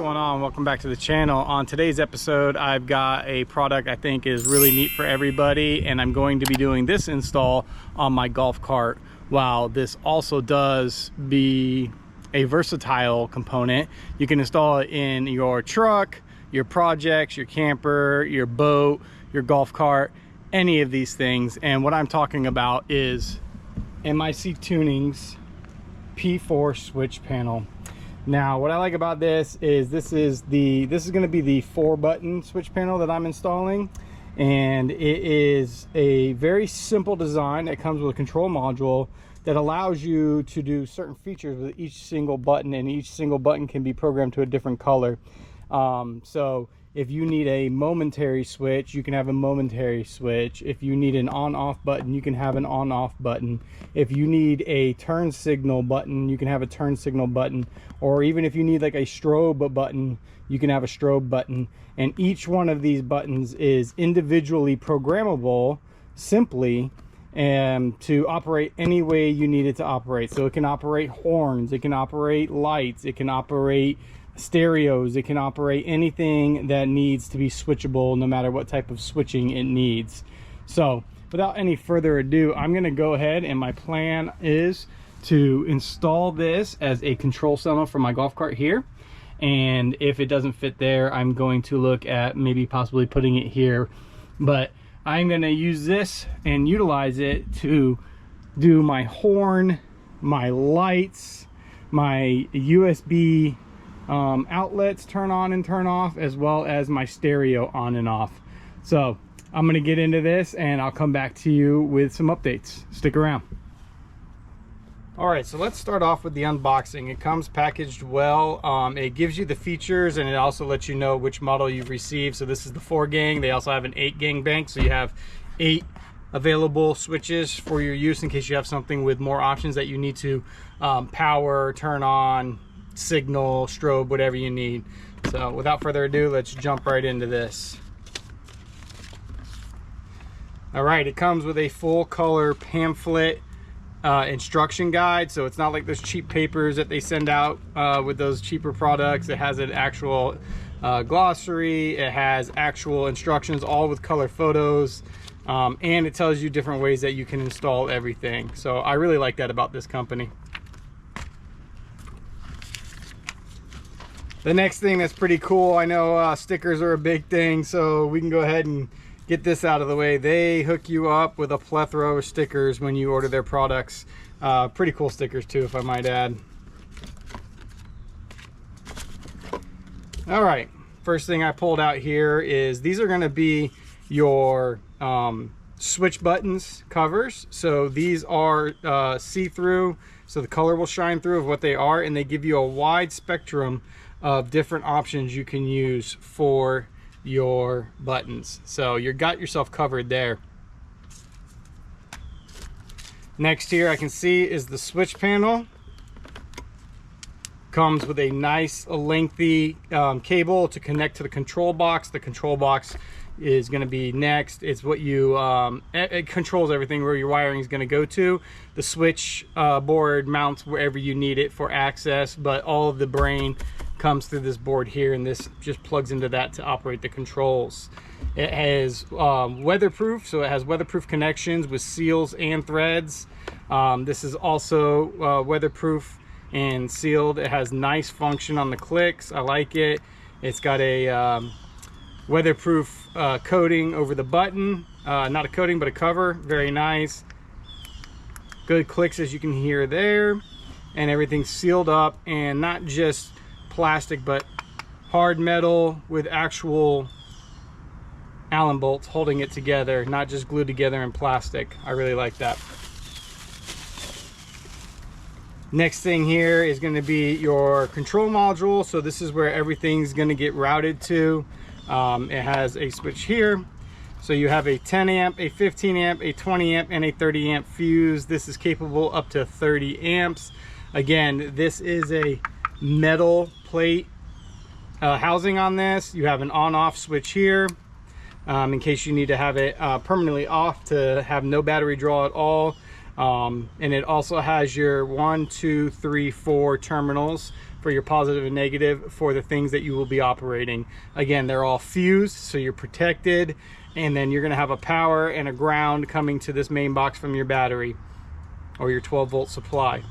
going on? Welcome back to the channel. On today's episode, I've got a product I think is really neat for everybody, and I'm going to be doing this install on my golf cart. While this also does be a versatile component, you can install it in your truck, your projects, your camper, your boat, your golf cart, any of these things. And what I'm talking about is MIC Tuning's P4 switch panel. Now, what I like about this is this is going to be the 4-button switch panel that I'm installing, and it is a very simple design that comes with a control module that allows you to do certain features with each single button, and each single button can be programmed to a different color. So if you need a momentary switch, you can have a momentary switch. If you need an on-off button, you can have an on-off button. If you need a turn signal button, you can have a turn signal button. Or even if you need like a strobe button, you can have a strobe button. And each one of these buttons is individually programmable simply to operate any way you need it to operate. So it can operate horns, it can operate lights, it can operate stereos, it can operate anything that needs to be switchable, no matter what type of switching it needs. So without any further ado, I'm going to go ahead, and my plan is to install this as a control cell for my golf cart here. And if it doesn't fit there, I'm going to look at maybe possibly putting it here, but I'm going to use this and utilize it to do my horn, my lights, my USB outlets turn on and turn off, as well as my stereo on and off. So I'm going to get into this and I'll come back to you with some updates. Stick around. Alright, so let's start off with the unboxing. It comes packaged well. It gives you the features, and it also lets you know which model you've received. So this is the 4-gang. They also have an 8-gang bank, so you have 8 available switches for your use in case you have something with more options that you need to power, turn on, signal, strobe, whatever you need. So without further ado, let's jump right into this. All right, it comes with a full color pamphlet instruction guide, so it's not like those cheap papers that they send out with those cheaper products. It has an actual glossary, it has actual instructions, all with color photos, and it tells you different ways that you can install everything. So I really like that about this company. The next thing that's pretty cool, I know stickers are a big thing, so we can go ahead and get this out of the way. They hook you up with a plethora of stickers when you order their products. Pretty cool stickers too, if I might add. All right, first thing I pulled out here is these are going to be your switch buttons covers. So these are see-through, so the color will shine through of what they are, and they give you a wide spectrum of different options you can use for your buttons. So you got yourself covered there. Next here I can see is the switch panel. Comes with a nice lengthy cable to connect to the control box. The control box is going to be next. It's what you it controls everything where your wiring is going to go to. The switch board mounts wherever you need it for access, but all of the brain comes through this board here, and this just plugs into that to operate the controls. It has weatherproof, so it has weatherproof connections with seals and threads. This is also weatherproof and sealed. It has nice function on the clicks. I like it. It's got a weatherproof coating over the button, not a coating but a cover. Very nice. Good clicks, as you can hear there, and everything's sealed up, and not just plastic but hard metal with actual Allen bolts holding it together, not just glued together in plastic. I really like that. Next thing here is going to be your control module. So this is where everything's going to get routed to. It has a switch here, so you have a 10 amp, a 15 amp, a 20 amp, and a 30 amp fuse. This is capable up to 30 amps. Again, this is a metal plate housing on this. You have an on-off switch here in case you need to have it permanently off to have no battery draw at all. And it also has your 1, 2, 3, 4 terminals for your positive and negative for the things that you will be operating. Again, they're all fused, so you're protected, and then you're going to have a power and a ground coming to this main box from your battery or your 12-volt supply.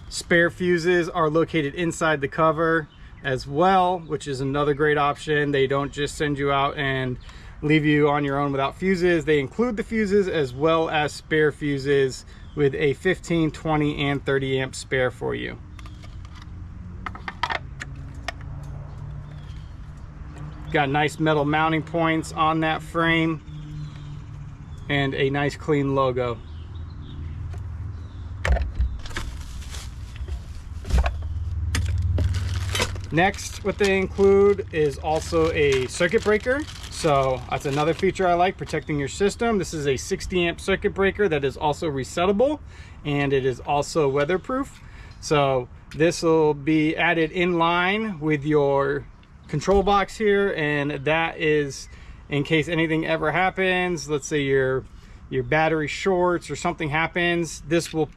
Spare fuses are located inside the cover as well, which is another great option. They don't just send you out and leave you on your own without fuses. They include the fuses as well as spare fuses with a 15, 20, and 30 amp spare for you. Got nice metal mounting points on that frame and a nice clean logo. Next, what they include is also a circuit breaker. So that's another feature I like, protecting your system. This is a 60 amp circuit breaker that is also resettable, and it is also weatherproof. So this will be added in line with your control box here, and that is in case anything ever happens. Let's say your battery shorts or something happens, this will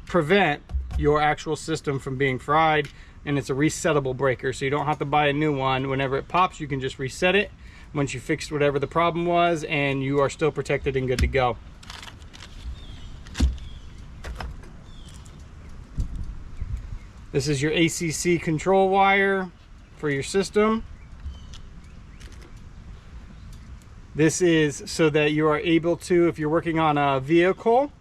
prevent your actual system from being fried. And it's a resettable breaker, so you don't have to buy a new one. Whenever it pops, you can just reset it once you fixed whatever the problem was, and you are still protected and good to go. This is your ACC control wire for your system. This is so that you are able to, if you're working on a vehicle,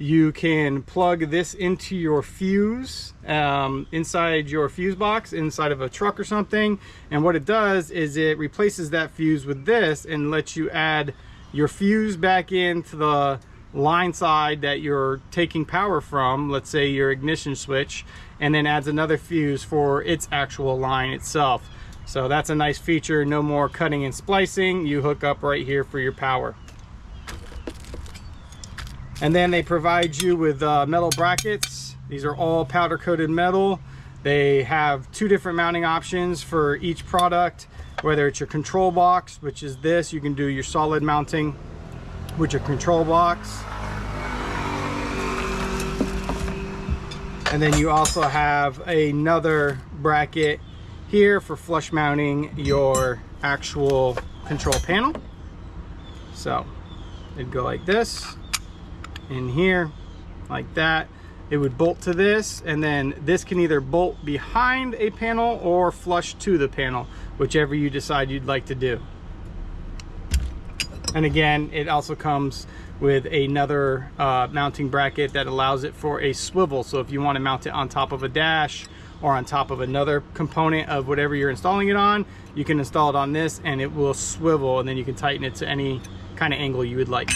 you can plug this into your fuse, inside your fuse box, inside of a truck or something. And what it does is it replaces that fuse with this and lets you add your fuse back into the line side that you're taking power from, let's say your ignition switch, and then adds another fuse for its actual line itself. So that's a nice feature. No more cutting and splicing. You hook up right here for your power. And then they provide you with metal brackets. These are all powder coated metal. They have 2 different mounting options for each product, whether it's your control box, which is this. You can do your solid mounting with your control box. And then you also have another bracket here for flush mounting your actual control panel. So it'd go like this. In here like that, it would bolt to this, and then this can either bolt behind a panel or flush to the panel, whichever you decide you'd like to do. And again, it also comes with another mounting bracket that allows it for a swivel. So if you want to mount it on top of a dash or on top of another component of whatever you're installing it on, you can install it on this and it will swivel, and then you can tighten it to any kind of angle you would like.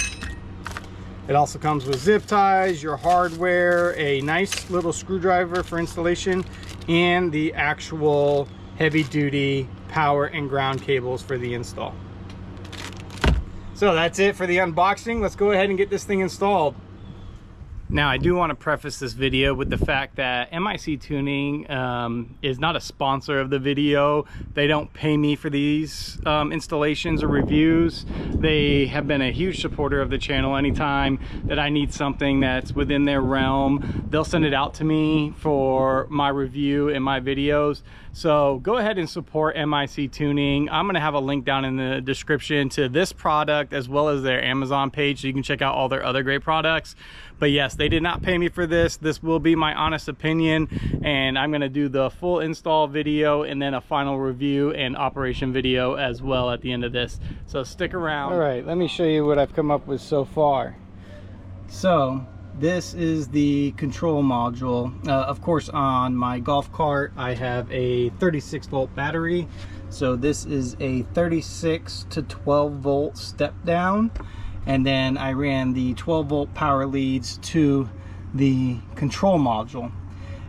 It also comes with zip ties, your hardware, a nice little screwdriver for installation, and the actual heavy-duty power and ground cables for the install. So that's it for the unboxing. Let's go ahead and get this thing installed. Now, I do want to preface this video with the fact that MIC Tuning is not a sponsor of the video. They don't pay me for these installations or reviews. They have been a huge supporter of the channel. Anytime that I need something that's within their realm, they'll send it out to me for my review and my videos. So go ahead and support MIC Tuning. I'm going to have a link down in the description to this product as well as their Amazon page, so you can check out all their other great products. But yes, they did not pay me for this. This will be my honest opinion, and I'm going to do the full install video and then a final review and operation video as well at the end of this. So stick around. All right, let me show you what I've come up with so far. So this is the control module. Of course, on my golf cart, I have a 36 volt battery. So this is a 36 to 12 volt step down. And then I ran the 12 volt power leads to the control module.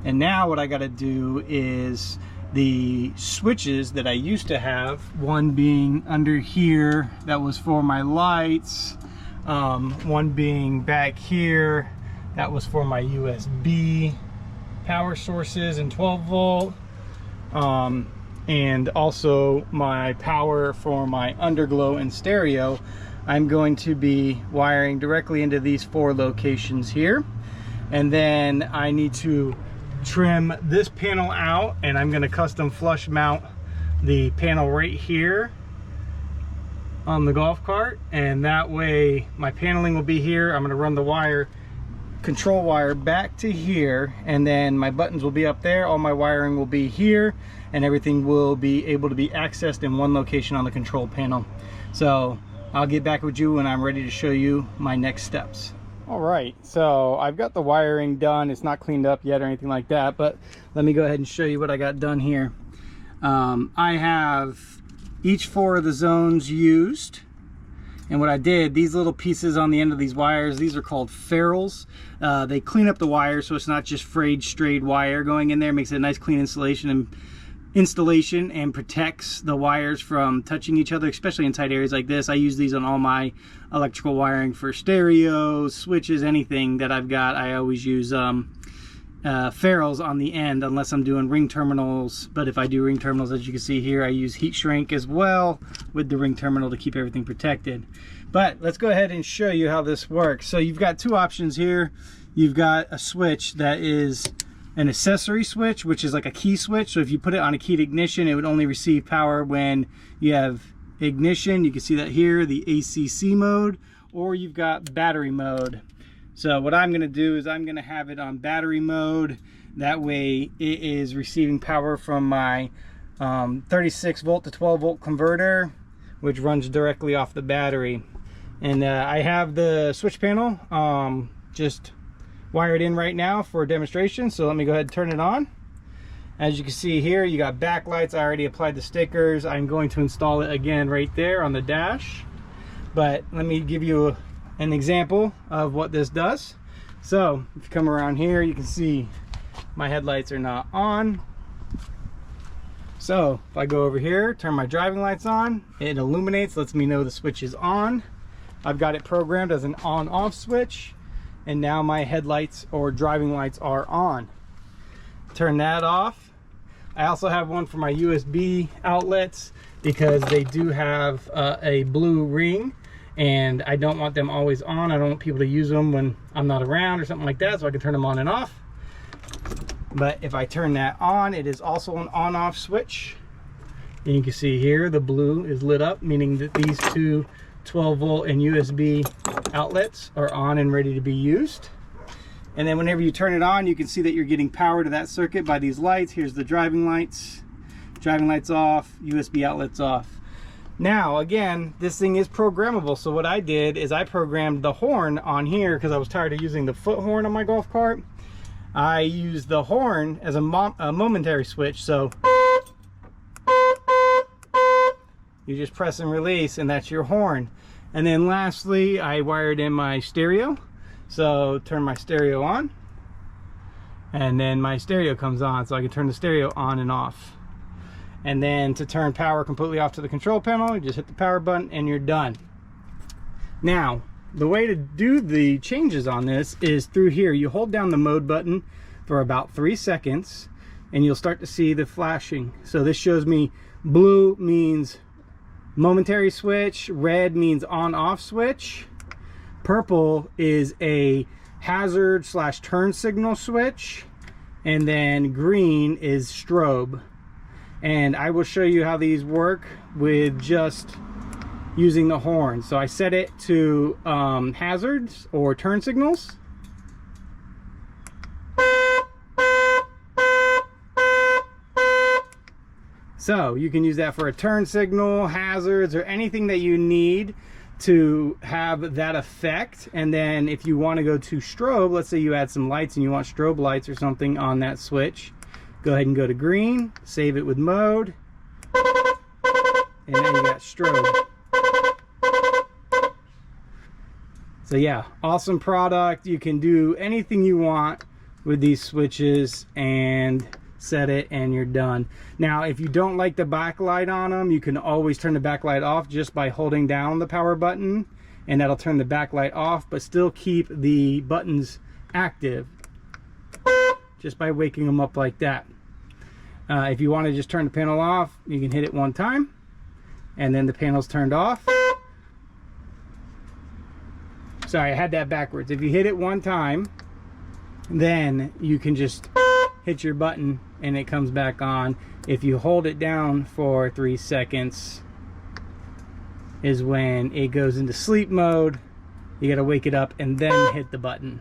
And now what I got to do is the switches that I used to have, one being under here, that was for my lights, one being back here, that was for my USB power sources and 12 volt, and also my power for my underglow and stereo. I'm going to be wiring directly into these 4 locations here. And then I need to trim this panel out, and I'm going to custom flush mount the panel right here on the golf cart, and that way my paneling will be here. I'm going to run the wire, control wire, back to here, and then my buttons will be up there. All my wiring will be here, and everything will be able to be accessed in one location on the control panel. So I'll get back with you when I'm ready to show you my next steps. All right, so I've got the wiring done. It's not cleaned up yet or anything like that, but let me go ahead and show you what I got done here. I have each 4 of the zones used, and what I did, these little pieces on the end of these wires, these are called ferrules. They clean up the wire so it's not just frayed, strayed wire going in there. Makes it a nice clean installation and protects the wires from touching each other, especially in tight areas like this. I use these on all my electrical wiring for stereos, switches, anything that I've got. I always use ferrules on the end unless I'm doing ring terminals. But if I do ring terminals, as you can see here, I use heat shrink as well with the ring terminal to keep everything protected. But let's go ahead and show you how this works. So you've got 2 options here. You've got a switch that is an accessory switch, which is like a key switch. So if you put it on a keyed ignition, it would only receive power when you have ignition. You can see that here, the ACC mode, or you've got battery mode. So what I'm going to do is I'm going to have it on battery mode. That way it is receiving power from my 36 volt to 12 volt converter, which runs directly off the battery. And I have the switch panel just wired in right now for a demonstration. So let me go ahead and turn it on. As you can see here, you got backlights. I already applied the stickers. I'm going to install it again right there on the dash. But let me give you an example of what this does. So if you come around here, you can see my headlights are not on. So if I go over here, turn my driving lights on, it illuminates, lets me know the switch is on. I've got it programmed as an on-off switch, and now my headlights or driving lights are on. Turn that off. I also have one for my USB outlets because they do have a blue ring, and I don't want them always on. I don't want people to use them when I'm not around or something like that, so I can turn them on and off. But if I turn that on, it is also an on-off switch. And you can see here the blue is lit up, meaning that these 2 12 volt and USB outlets are on and ready to be used. And then whenever you turn it on, you can see that you're getting power to that circuit by these lights. Here's the driving lights off, USB outlets off. Now again, this thing is programmable. So what I did is I programmed the horn on here because I was tired of using the foot horn on my golf cart. I used the horn as a momentary switch. So you just press and release, and that's your horn. And then lastly, I wired in my stereo. So turn my stereo on, and then my stereo comes on, so I can turn the stereo on and off. And then to turn power completely off to the control panel, you just hit the power button and you're done. Now, the way to do the changes on this is through here. You hold down the mode button for about 3 seconds, and you'll start to see the flashing. So this shows me blue means momentary switch, red means on-off switch, purple is a hazard / turn signal switch, and then green is strobe. And I will show you how these work with just using the horn. So I set it to hazards or turn signals. So you can use that for a turn signal, hazards, or anything that you need to have that effect. And then if you want to go to strobe, let's say you add some lights and you want strobe lights or something on that switch, go ahead and go to green, save it with mode, and now you got strobe. So yeah, awesome product. You can do anything you want with these switches and set it and you're done. Now if you don't like the backlight on them, you can always turn the backlight off just by holding down the power button, and that'll turn the backlight off, but still keep the buttons active just by waking them up like that. If you want to just turn the panel off, you can hit it one time and then the panel's turned off. sorry, I had that backwards. If you hit it one time, then you can just hit your button and it comes back on. If you hold it down for 3 seconds is when it goes into sleep mode. You got to wake it up and then hit the button.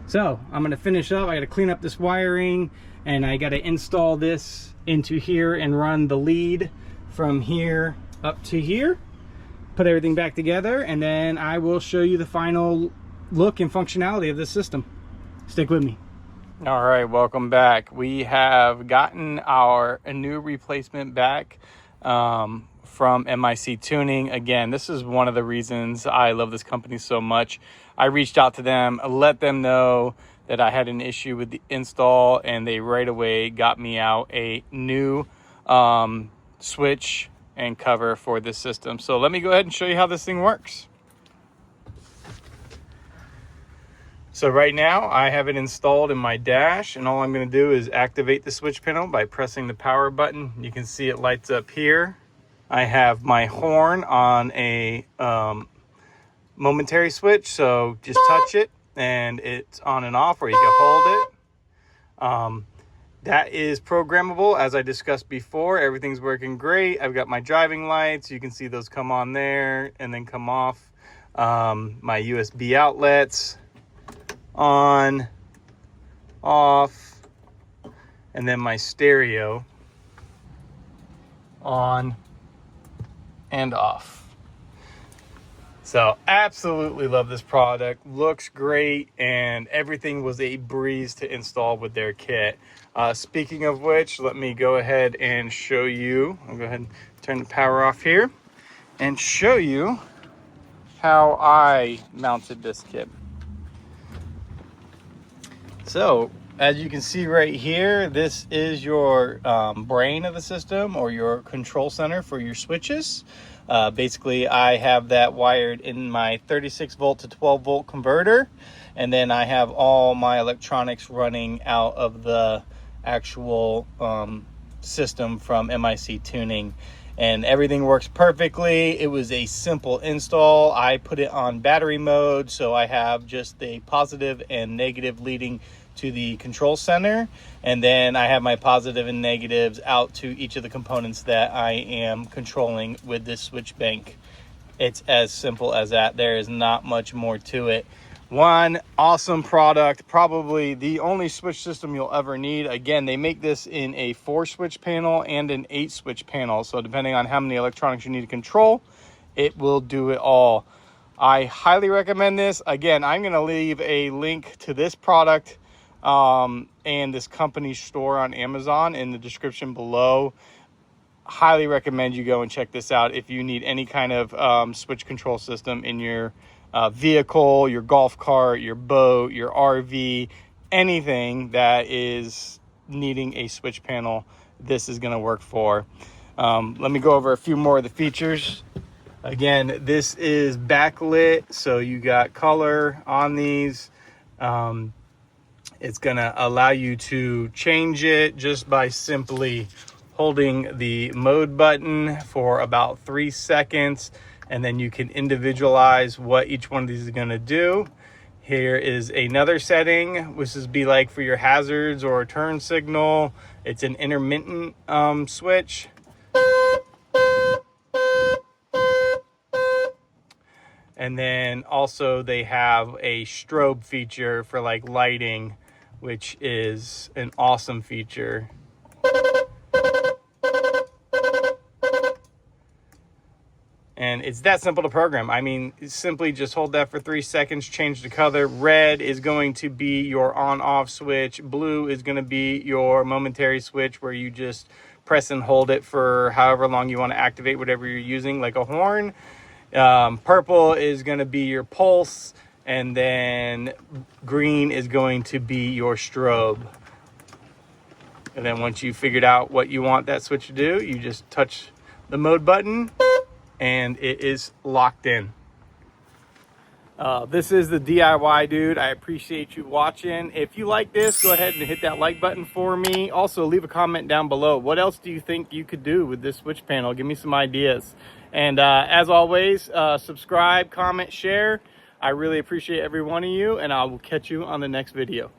So I'm going to finish up. I got to clean up this wiring, and I got to install this into here and run the lead from here up to here. Put everything back together, and then I will show you the final look and functionality of this system. Stick with me. All right, welcome back. We have gotten a new replacement back from MIC Tuning. Again, this is one of the reasons I love this company so much. I reached out to them, let them know that I had an issue with the install, and they right away got me out a new switch and cover for this system. So let me go ahead and show you how this thing works. So right now I have it installed in my dash, and all I'm going to do is activate the switch panel by pressing the power button. You can see it lights up here. I have my horn on a momentary switch, so just touch it and it's on and off, or you can hold it. That is programmable, as I discussed before. Everything's working great. I've got my driving lights. You can see those come on there and then come off. My USB outlets on, off, and then my stereo on and off. So absolutely love this product. Looks great, and everything was a breeze to install with their kit. Speaking of which, let me go ahead and show you. I'll go ahead and turn the power off here and show you how I mounted this kit. So as you can see right here, this is your brain of the system, or your control center for your switches. Basically, I have that wired in my 36 volt to 12 volt converter, and then I have all my electronics running out of the actual system from MIC Tuning, and everything works perfectly. It was a simple install. I put it on battery mode, so I have just the positive and negative leading to the control center, and then I have my positive and negatives out to each of the components that I am controlling with this switch bank. It's as simple as that. There is not much more to it. One awesome product, probably the only switch system you'll ever need. Again, they make this in a 4 switch panel and an 8 switch panel, so depending on how many electronics you need to control, it will do it all. I highly recommend this. Again, I'm going to leave a link to this product and this company's store on Amazon in the description below. Highly recommend you go and check this out if you need any kind of switch control system in your vehicle, your golf cart, your boat, your RV, anything that is needing a switch panel. This is going to work for. Let me go over a few more of the features. Again, this is backlit, so you got color on these. It's going to allow you to change it just by simply holding the mode button for about 3 seconds, and then you can individualize what each one of these is going to do. Here is another setting, which is be like for your hazards or a turn signal. It's an intermittent switch. And then also they have a strobe feature for like lighting, which is an awesome feature. And it's that simple to program. I mean, simply just hold that for 3 seconds, change the color. Red is going to be your on-off switch. Blue is going to be your momentary switch, where you just press and hold it for however long you want to activate whatever you're using, like a horn. Purple is going to be your pulse, and then green is going to be your strobe. And then once you figured out what you want that switch to do, you just touch the mode button and it is locked in. This is the DIY Dude. I appreciate you watching. If you like this, go ahead and hit that like button for me. Also, leave a comment down below. What else do you think you could do with this switch panel? Give me some ideas. And as always, subscribe, comment, share. I really appreciate every one of you, and I will catch you on the next video.